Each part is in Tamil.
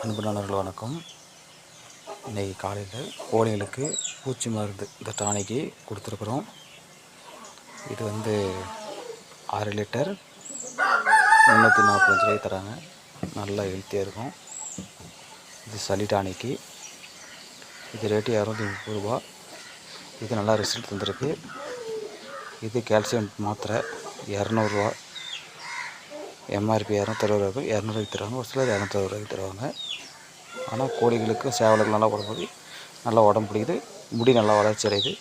அன்பு நண்பர்கள் வணக்கம். இன்றைக்கி காலையில் கோழிகளுக்கு பூச்சி மருந்து இந்த டானிக்கு கொடுத்துருக்குறோம். இது 6 லிட்டர் 345 ரூபாய்க்கு தராங்க. நல்லா ஹெல்த்தியாக இருக்கும். இது சளி டானிக்கு. இது ரேட்டு 230 ரூபா. இது நல்லா ரிசல்ட் தந்திருக்கு. இது கால்சியம் மாத்திரை 200 ரூபா. எம்ஆர்பி 260 ரூபாய்க்கு 200 ரூபாய்க்கு தருவாங்க. ஒரு சிலர் 260 ரூபாய்க்கு தருவாங்க. ஆனால் கோழிகளுக்கு சேவலுக்கு நல்லா உடம்பு நல்லா உடம்பு பிடிக்குது, முடி நல்லா வளர்ச்சி அடையுது.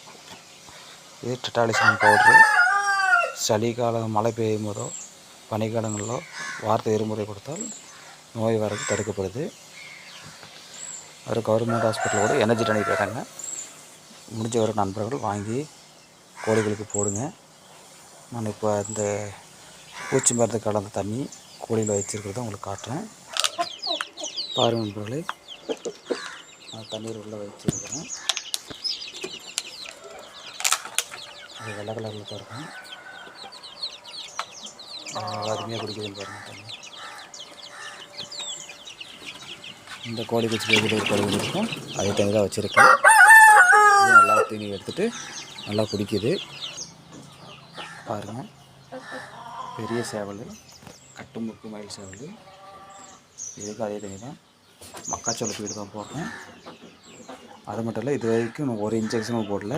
இது டெட்டாலிசம் பவுட்ரு. சளி காலம் மழை பெய்யும் போதோ பனிக்காலங்களிலோ வாரத்தை இருமுறை கொடுத்தால் நோய் வரது தடுக்கப்படுது. ஒரு கவர்மெண்ட் ஹாஸ்பிட்டலில் கூட எனர்ஜி டானிக் தராங்க. முடிஞ்ச வர நண்பர்கள் வாங்கி கோழிகளுக்கு போடுங்க. நான் இப்போ இந்த பூச்சி மருந்து கலந்த தண்ணி கோழியில் வச்சுருக்கிறத உங்களுக்கு காட்டுறேன். பாருங்கள் நண்பர்களே, நான் தண்ணீர் உள்ளே வச்சுருக்கிறேன். அது வெள்ளை கலரில் தான் இருக்கும். அருமையாக குடிக்குதுன்னு பாருங்கள் தண்ணி. இந்த கோழி குச்சி வெளியில் ஒரு கோழி இருக்கும், அதே தண்ணி தான் வச்சுருக்கேன். இது நல்லா தண்ணி எடுத்துகிட்டு நல்லா குடிக்குது பாருங்கள். பெரிய சேவல், கட்டுமுக்கு மயில் சேவல். இதுக்கு அதே தண்ணி தான், மக்காச்சோளத்து வீடு தான் போடுறேன். அது மட்டும் இல்லை, இது வரைக்கும் நான் ஒரு இன்ஜெக்ஷனும் போடல.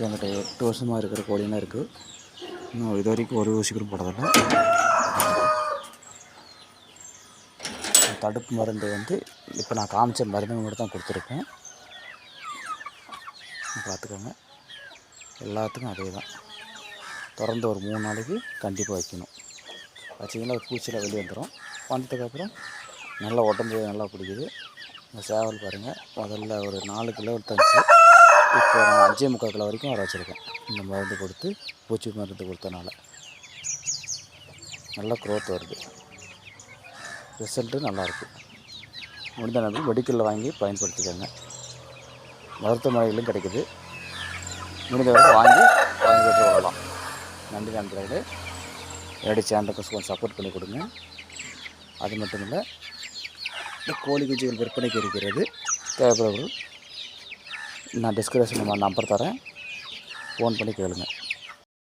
என்கிட்ட 8 வருஷமாக இருக்கிற கோழிலாம் இருக்குது. இன்னும் இது வரைக்கும் ஒரு ஊசிக்கும் போடுறதில்ல. தடுப்பு மருந்து இப்போ நான் காமிச்ச மருந்து மட்டும் தான் கொடுத்துருக்கேன். பார்த்துக்கோங்க. எல்லாத்துக்கும் அதே தான். தொடர்ந்து ஒரு 3 நாளைக்கு கண்டிப்பாக வைக்கணும். வச்சிங்கன்னா பூச்சியில் வெளியே வந்துடும். வந்ததுக்கப்புறம் நல்லா உடம்பு நல்லா பிடிக்குது. இந்த சேவல் பாருங்கள், முதல்ல ஒரு 4 கிலோ எடுத்துச்சு. இப்போ நான் 5.25 கிலோ வரைக்கும் வர வச்சுருக்கேன். இந்த மருந்து கொடுத்து பூச்சி மருந்து கொடுத்தனால நல்லா க்ரோத் வருது. ரிசல்ட்டு நல்லாயிருக்கு. முடிந்த நேரத்தில் மெடிக்கலில் வாங்கி பயன்படுத்திக்கோங்க. மருத்துவமனைகளும் கிடைக்குது. முடிந்தவரை வாங்கி பயன்படுத்தி வரலாம். நன்றி நண்பர்களே. என்னுடைய சேனலுக்கு கொஞ்சம் சப்போர்ட் பண்ணி கொடுங்க. அது மட்டும் இல்லை, இந்த கோழி குஞ்சுகள் விற்பனைக்கு இருக்கிறது. தேவைப்படுறவர்கள் நான் டிஸ்கிரிப்ஷனில் நம்பர் தரேன், ஃபோன் பண்ணி கேளுங்க.